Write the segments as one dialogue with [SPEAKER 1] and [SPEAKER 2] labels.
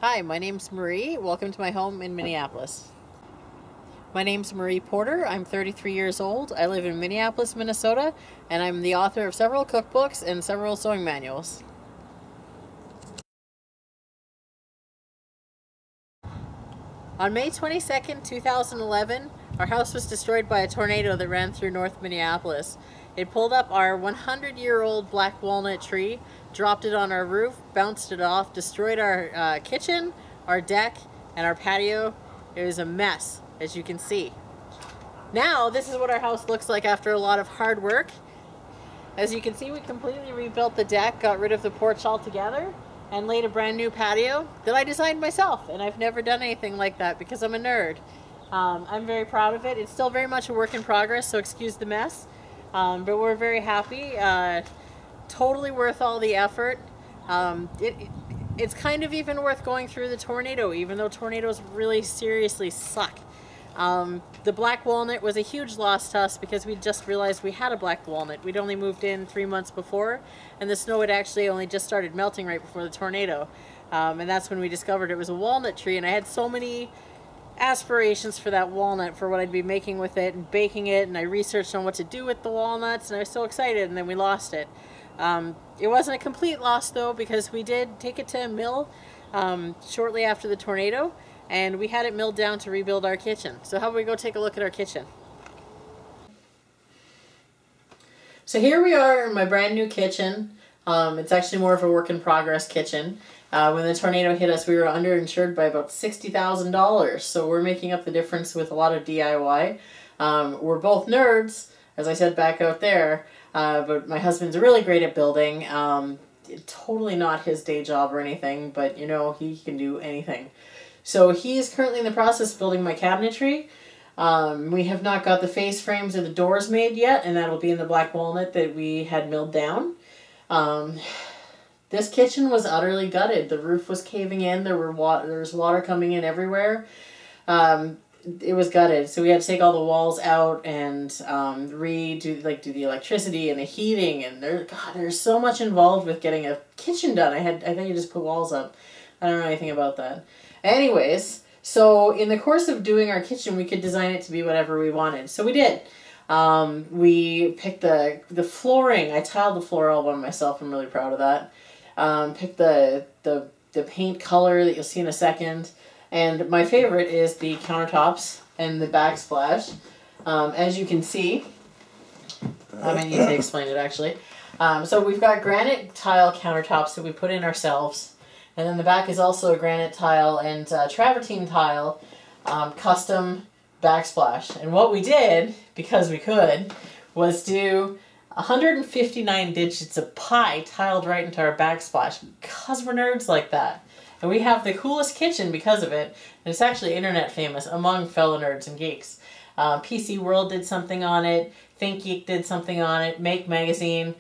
[SPEAKER 1] Hi, my name's Marie. Welcome to my home in Minneapolis. My name's Marie Porter. I'm 33 years old. I live in Minneapolis, Minnesota, and I'm the author of several cookbooks and several sewing manuals. On May 22nd, 2011, our house was destroyed by a tornado that ran through North Minneapolis. It pulled up our 100-year-old black walnut tree, dropped it on our roof, bounced it off, destroyed our kitchen, our deck, and our patio. It was a mess, as you can see. Now, this is what our house looks like after a lot of hard work. As you can see, we completely rebuilt the deck, got rid of the porch altogether, and laid a brand new patio that I designed myself. And I've never done anything like that because I'm a nerd. I'm very proud of it. It's still very much a work in progress, so excuse the mess. But we're very happy. Totally worth all the effort. It's kind of even worth going through the tornado, even though tornadoes really seriously suck. The black walnut was a huge loss to us because we just realized we had a black walnut. We'd only moved in 3 months before, and the snow had actually only just started melting right before the tornado. And that's when we discovered it was a walnut tree, and I had so many aspirations for that walnut, for what I'd be making with it and baking it, and I researched on what to do with the walnuts, and I was so excited, and then we lost it. It wasn't a complete loss though, because we did take it to a mill shortly after the tornado, and we had it milled down to rebuild our kitchen. So how about we go take a look at our kitchen? So here we are in my brand new kitchen. It's actually more of a work in progress kitchen. When the tornado hit us, we were underinsured by about $60,000, so we're making up the difference with a lot of DIY. We're both nerds, as I said back out there, but my husband's really great at building. Totally not his day job or anything, but you know, he can do anything. So he's currently in the process of building my cabinetry. We have not got the face frames or the doors made yet, and that'll be in the black walnut that we had milled down. This kitchen was utterly gutted. The roof was caving in. There was water coming in everywhere. It was gutted, so we had to take all the walls out and do the electricity and the heating. And there's so much involved with getting a kitchen done. I think you just put walls up. I don't know anything about that. Anyways, so in the course of doing our kitchen, we could design it to be whatever we wanted. So we did. We picked the flooring. I tiled the floor all by myself. I'm really proud of that. Picked the paint color that you'll see in a second. And my favorite is the countertops and the backsplash. As you can see, I might need to explain it actually. So we've got granite tile countertops that we put in ourselves. And then the back is also a granite tile and travertine tile custom backsplash. And what we did, because we could, was do 159 digits of pi tiled right into our backsplash, because we're nerds like that. And we have the coolest kitchen because of it, and it's actually internet famous among fellow nerds and geeks. PC World did something on it, Think Geek did something on it, Make Magazine.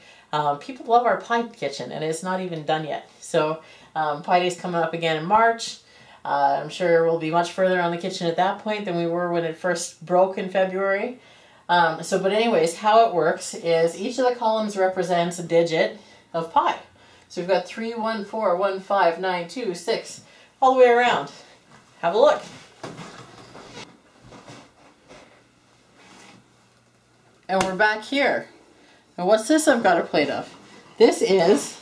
[SPEAKER 1] People love our pie kitchen, and it's not even done yet. So Pie Day's coming up again in March. I'm sure we'll be much further on the kitchen at that point than we were when it first broke in February. But anyways, how it works is each of the columns represents a digit of pi. So we've got 3, 1, 4, 1, 5, 9, 2, 6, all the way around. Have a look. And we're back here. And what's this I've got a plate of? This is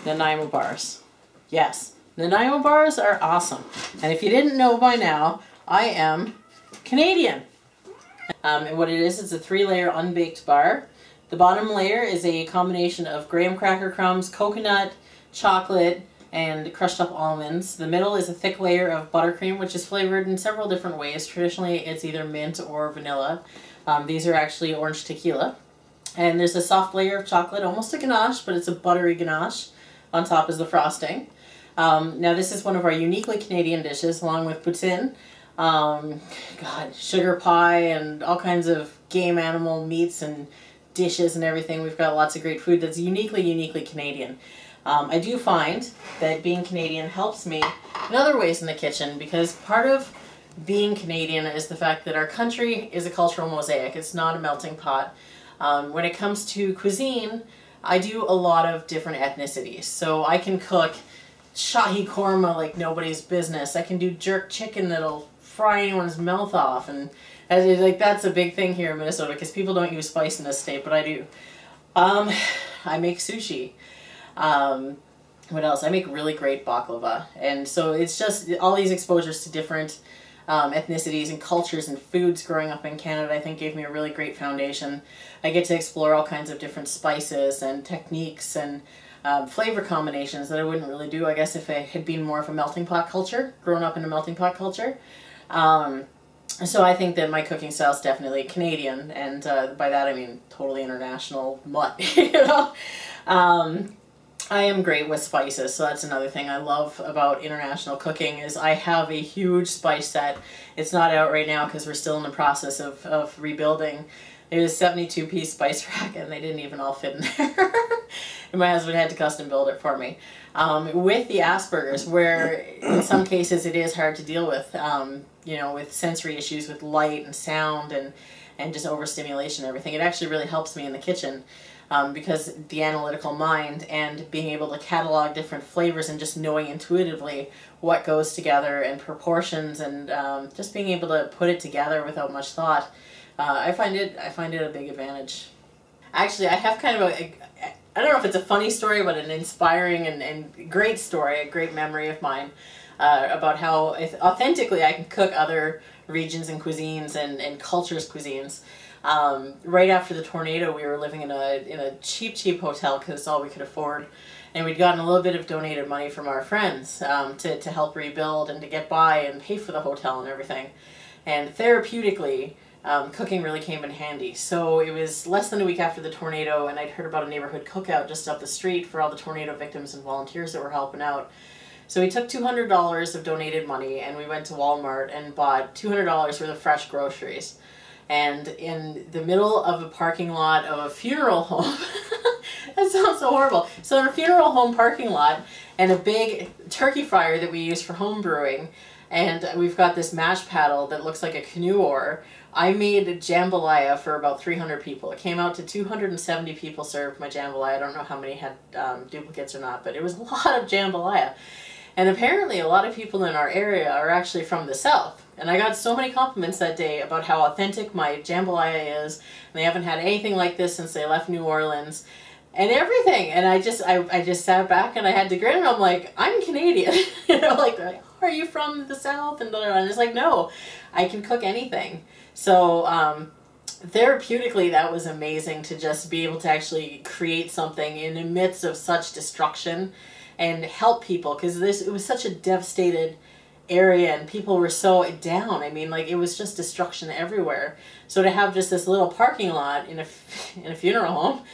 [SPEAKER 1] Nanaimo bars. Yes, Nanaimo bars are awesome. And if you didn't know by now, I am Canadian. And what it is, it's a 3-layer unbaked bar. The bottom layer is a combination of graham cracker crumbs, coconut, chocolate, and crushed up almonds. The middle is a thick layer of buttercream, which is flavored in several different ways. Traditionally, it's either mint or vanilla. These are actually orange tequila. And there's a soft layer of chocolate, almost a ganache, but it's a buttery ganache. On top is the frosting. Now this is one of our uniquely Canadian dishes, along with poutine. Sugar pie and all kinds of game animal meats and dishes and everything. We've got lots of great food that's uniquely Canadian. I do find that being Canadian helps me in other ways in the kitchen, because part of being Canadian is the fact that our country is a cultural mosaic. It's not a melting pot. When it comes to cuisine, I do a lot of different ethnicities. So I can cook shahi korma like nobody's business. I can do jerk chicken that'll fry anyone's mouth off, and like that's a big thing here in Minnesota because people don't use spice in this state, but I do. I make sushi. What else? I make really great baklava, and so it's just all these exposures to different ethnicities and cultures and foods growing up in Canada, I think gave me a really great foundation. I get to explore all kinds of different spices and techniques and flavor combinations that I wouldn't really do, I guess, if I had been more of a melting pot culture, grown up in a melting pot culture. So I think that my cooking style is definitely Canadian, and by that I mean totally international mutt, you know? I am great with spices, so that's another thing I love about international cooking is I have a huge spice set. It's not out right now because we're still in the process of rebuilding. It was a 72-piece spice rack and they didn't even all fit in there. And my husband had to custom build it for me. With the Asperger's, where in some cases it is hard to deal with, you know, with sensory issues with light and sound and just overstimulation and everything, it actually really helps me in the kitchen. Because the analytical mind and being able to catalog different flavors and just knowing intuitively what goes together and proportions and just being able to put it together without much thought, I find it a big advantage. Actually, I have kind of I don't know if it's a funny story, but an inspiring and great story, a great memory of mine about how authentically I can cook other regions and cuisines and cultures' cuisines. Right after the tornado, we were living in a cheap hotel because it's all we could afford, and we'd gotten a little bit of donated money from our friends to help rebuild and to get by and pay for the hotel and everything. And therapeutically, cooking really came in handy. So it was less than a week after the tornado, and I'd heard about a neighborhood cookout just up the street for all the tornado victims and volunteers that were helping out. So we took $200 of donated money and we went to Walmart and bought $200 worth of fresh groceries. And in the middle of a parking lot of a funeral home, that sounds so horrible. So in a funeral home parking lot and a big turkey fryer that we use for home brewing, and we've got this mash paddle that looks like a canoe oar, I made jambalaya for about 300 people. It came out to 270 people served my jambalaya. I don't know how many had duplicates or not, but it was a lot of jambalaya. And apparently a lot of people in our area are actually from the South. And I got so many compliments that day about how authentic my jambalaya is. And they haven't had anything like this since they left New Orleans. And everything. And I just sat back and I had to grin and I'm like, I'm Canadian. You know, like, are you from the South? And it's like, no, I can cook anything. So therapeutically that was amazing to just be able to actually create something in the midst of such destruction and help people, because it was such a devastated area and people were so down. I mean, like, it was just destruction everywhere. So to have just this little parking lot in a funeral home,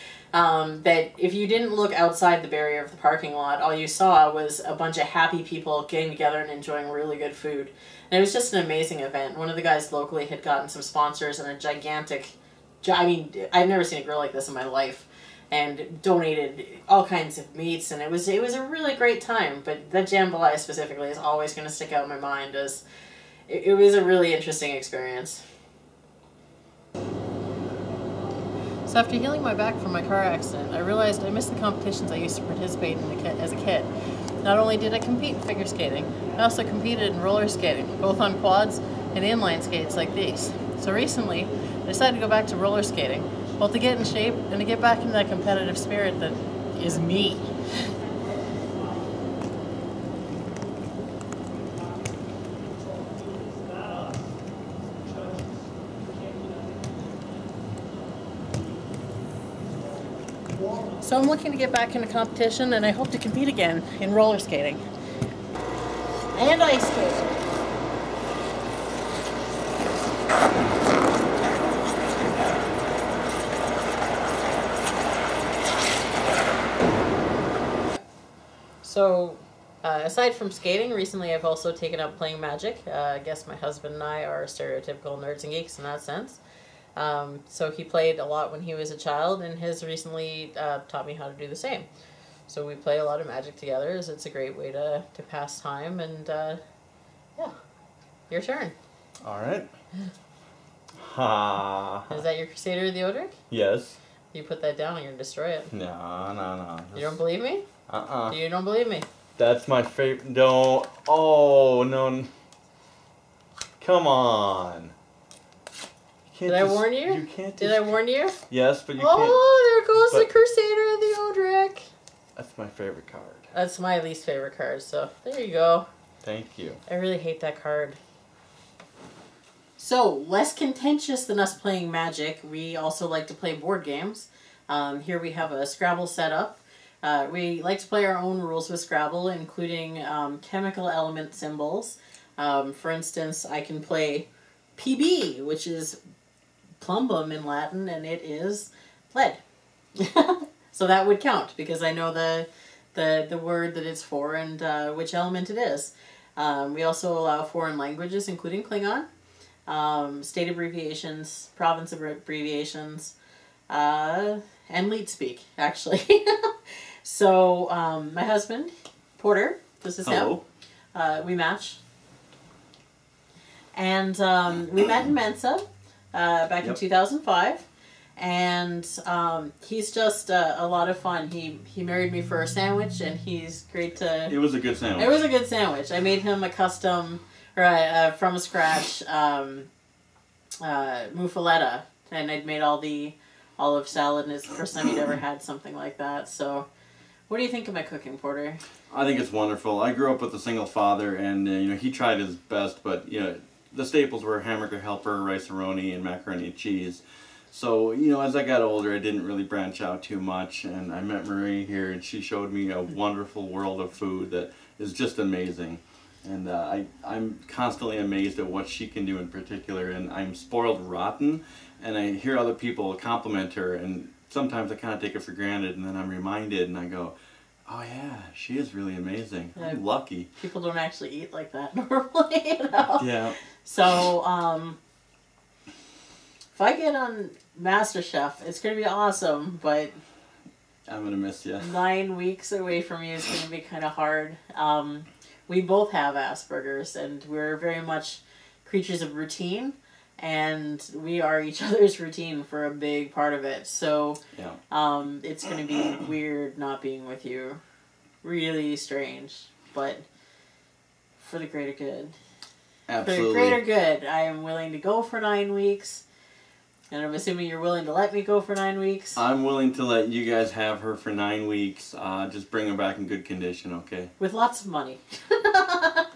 [SPEAKER 1] that if you didn't look outside the barrier of the parking lot, all you saw was a bunch of happy people getting together and enjoying really good food. And it was just an amazing event. One of the guys locally had gotten some sponsors and a gigantic, I mean, I've never seen a grill like this in my life, and donated all kinds of meats, and it was a really great time. But that jambalaya specifically is always going to stick out in my mind as it was a really interesting experience. So after healing my back from my car accident, I realized I missed the competitions I used to participate in as a kid. Not only did I compete in figure skating, I also competed in roller skating, both on quads and inline skates like these. So recently, I decided to go back to roller skating, well, to get in shape and to get back into that competitive spirit that is me. So I'm looking to get back into competition, and I hope to compete again in roller skating and ice skating. So, aside from skating, recently I've also taken up playing Magic. I guess my husband and I are stereotypical nerds and geeks in that sense. So he played a lot when he was a child and has recently taught me how to do the same. So we play a lot of Magic together, as it's a great way to pass time, and yeah, your turn.
[SPEAKER 2] Alright. Ha.
[SPEAKER 1] Is that your Crusader of the Odric?
[SPEAKER 2] Yes.
[SPEAKER 1] You put that down, I'm going to destroy it.
[SPEAKER 2] No.
[SPEAKER 1] You don't believe me?
[SPEAKER 2] Uh-uh.
[SPEAKER 1] You don't believe me?
[SPEAKER 2] That's my favorite. No. Oh, no. Come on.
[SPEAKER 1] Did I warn you?
[SPEAKER 2] You can't
[SPEAKER 1] Did I warn you?
[SPEAKER 2] Yes, but you can't.
[SPEAKER 1] Oh, there goes the Crusader of the Odric.
[SPEAKER 2] That's my favorite card.
[SPEAKER 1] That's my least favorite card, so there you go.
[SPEAKER 2] Thank you.
[SPEAKER 1] I really hate that card. So, less contentious than us playing Magic, we also like to play board games. Here we have a Scrabble setup. We like to play our own rules with Scrabble, including chemical element symbols. For instance, I can play PB, which is plumbum in Latin, and it is lead. So that would count, because I know the word that it's for and which element it is. We also allow foreign languages, including Klingon, state abbreviations, province abbreviations, and lead speak, actually. So my husband, Porter, this is
[SPEAKER 2] Hello.
[SPEAKER 1] him. We match. And we met in Mensa back in 2005. And he's just a lot of fun. He married me for a sandwich, and he's great to...
[SPEAKER 2] It was a good sandwich.
[SPEAKER 1] It was a good sandwich. I made him a custom, or from scratch, muffaletta. And I'd made all the olive salad, and it's the first time he'd ever had something like that. So, what do you think of my cooking, Porter?
[SPEAKER 2] I think it's wonderful. I grew up with a single father, and he tried his best, but the staples were hamburger helper, rice-a-roni, and macaroni and cheese. So, as I got older, I didn't really branch out too much, and I met Marie here, and she showed me a wonderful world of food that is just amazing. And I'm constantly amazed at what she can do in particular, and I'm spoiled rotten, and I hear other people compliment her, and sometimes I kind of take it for granted, and then I'm reminded, and I go, oh yeah, she is really amazing. I'm lucky.
[SPEAKER 1] People don't actually eat like that normally,
[SPEAKER 2] Yeah.
[SPEAKER 1] So, if I get on MasterChef, it's going to be awesome, but
[SPEAKER 2] I'm going to miss you.
[SPEAKER 1] 9 weeks away from you is going to be kind of hard. We both have Asperger's, and we're very much creatures of routine, and we are each other's routine for a big part of it. So it's going to be weird not being with you. Really strange, but for the greater good.
[SPEAKER 2] Absolutely.
[SPEAKER 1] For the greater good, I am willing to go for 9 weeks. And I'm assuming you're willing to let me go for 9 weeks?
[SPEAKER 2] I'm willing to let you guys have her for 9 weeks. Just bring her back in good condition, okay?
[SPEAKER 1] With lots of money.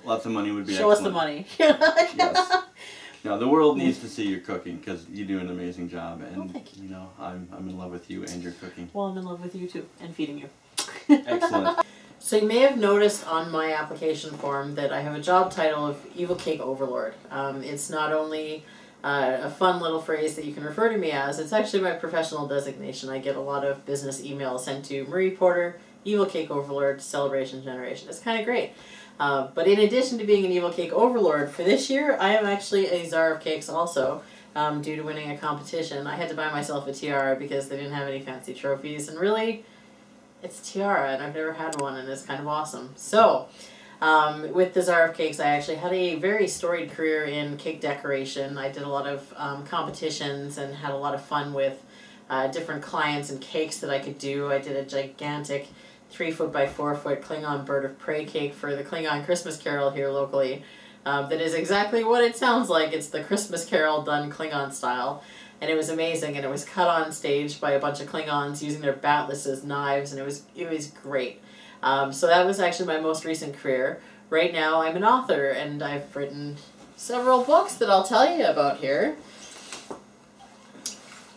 [SPEAKER 2] Lots of money would be
[SPEAKER 1] Show
[SPEAKER 2] excellent.
[SPEAKER 1] us the money.
[SPEAKER 2] Yes. Now, the world needs to see your cooking, because you do an amazing job. And,
[SPEAKER 1] thank you.
[SPEAKER 2] I'm in love with you and your cooking.
[SPEAKER 1] Well, I'm in love with you too, and feeding you.
[SPEAKER 2] Excellent.
[SPEAKER 1] So you may have noticed on my application form that I have a job title of Evil Cake Overlord. It's not only a fun little phrase that you can refer to me as, it's actually my professional designation. I get a lot of business emails sent to Marie Porter, Evil Cake Overlord, Celebration Generation. It's kind of great. But in addition to being an Evil Cake Overlord, for this year I am actually a Czar of Cakes also, due to winning a competition. I had to buy myself a tiara because they didn't have any fancy trophies, and really, it's tiara, and I've never had one, and it's kind of awesome. So, with the Czar of Cakes, I actually had a very storied career in cake decoration. I did a lot of competitions and had a lot of fun with different clients and cakes that I could do. I did a gigantic 3-foot by 4-foot Klingon bird of prey cake for the Klingon Christmas Carol here locally. That is exactly what it sounds like. It's the Christmas Carol done Klingon style. And it was amazing, and it was cut on stage by a bunch of Klingons using their batless as knives, and it was great. So that was actually my most recent career. Right now I'm an author, and I've written several books that I'll tell you about here.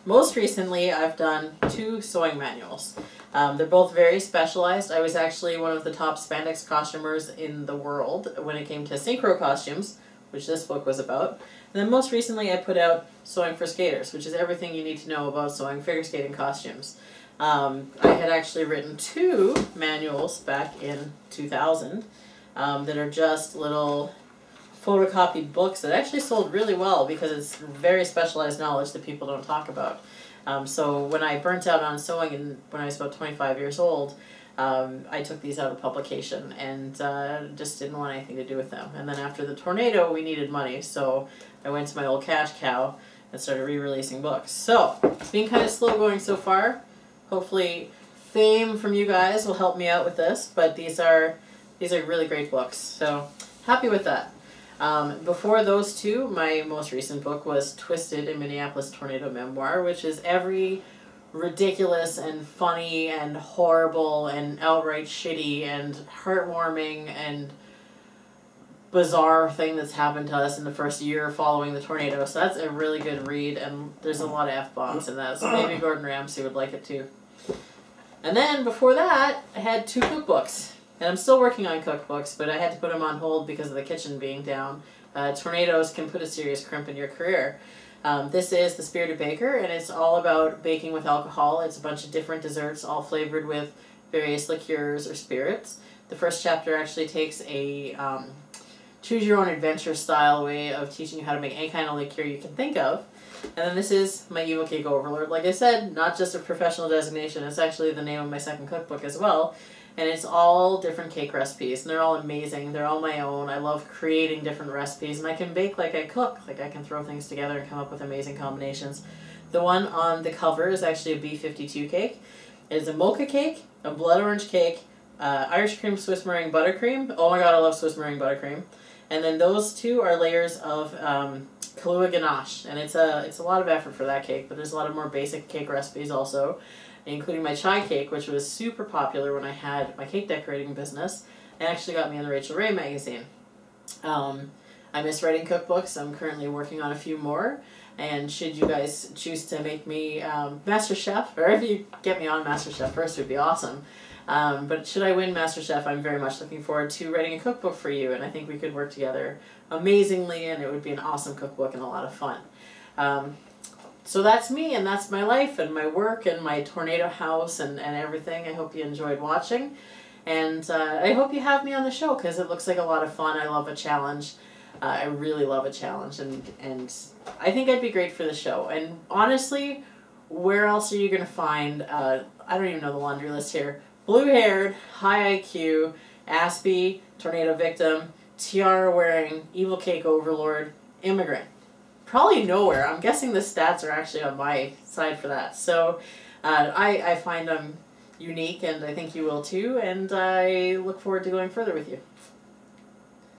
[SPEAKER 1] Most recently I've done 2 sewing manuals. They're both very specialized. I was actually one of the top spandex costumers in the world when it came to synchro costumes, which this book was about. And then most recently I put out Sewing for Skaters, which is everything you need to know about sewing figure skating costumes. I had actually written 2 manuals back in 2000 that are just little photocopied books that actually sold really well because it's very specialized knowledge that people don't talk about. So when I burnt out on sewing when I was about 25 years old, I took these out of publication and just didn't want anything to do with them. And then after the tornado, we needed money, so I went to my old cash cow and started re-releasing books. So, it's been kind of slow going so far. Hopefully fame from you guys will help me out with this, but these are These are really great books, so happy with that. Before those two, my most recent book was Twisted, a Minneapolis Tornado Memoir, which is every ridiculous and funny and horrible and outright shitty and heartwarming and bizarre thing that's happened to us in the first year following the tornado. So that's a really good read, and there's a lot of F-bombs in that, so maybe Gordon Ramsay would like it too. And then before that, I had 2 cookbooks. And I'm still working on cookbooks, but I had to put them on hold because of the kitchen being down. Tornadoes can put a serious crimp in your career. This is The Spirited Baker, and it's all about baking with alcohol. It's a bunch of different desserts, all flavored with various liqueurs or spirits. The first chapter actually takes a choose-your-own-adventure style way of teaching you how to make any kind of liqueur you can think of. And then this is my evil Cake Overlord. Like I said, not just a professional designation, it's actually the name of my second cookbook as well. And it's all different cake recipes, and they're all amazing. They're all my own. I love creating different recipes, and I can bake like I cook. Like, I can throw things together and come up with amazing combinations. The one on the cover is actually a B52 cake. It is a mocha cake, a blood orange cake, Irish cream Swiss meringue buttercream. Oh my god, I love Swiss meringue buttercream. And then those 2 are layers of Kahlua ganache, and it's a lot of effort for that cake, but there's a lot of more basic cake recipes also, including my chai cake, which was super popular when I had my cake decorating business, and actually got me in the Rachel Ray magazine. I miss writing cookbooks. I'm currently working on a few more, and should you guys choose to make me MasterChef, or if you get me on MasterChef first, it would be awesome. But should I win MasterChef, I'm very much looking forward to writing a cookbook for you, and I think we could work together amazingly, and it would be an awesome cookbook and a lot of fun. So that's me, and that's my life, and my work, and my tornado house, and everything. I hope you enjoyed watching, and I hope you have me on the show, because it looks like a lot of fun. I love a challenge. I really love a challenge, and I think I'd be great for the show. And honestly, where else are you going to find, I don't even know the laundry list here, blue-haired, high IQ, Aspie, tornado victim, tiara-wearing, evil cake overlord, immigrant? Probably nowhere. I'm guessing the stats are actually on my side for that. So I find them unique, and I think you will too, and I look forward to going further with you.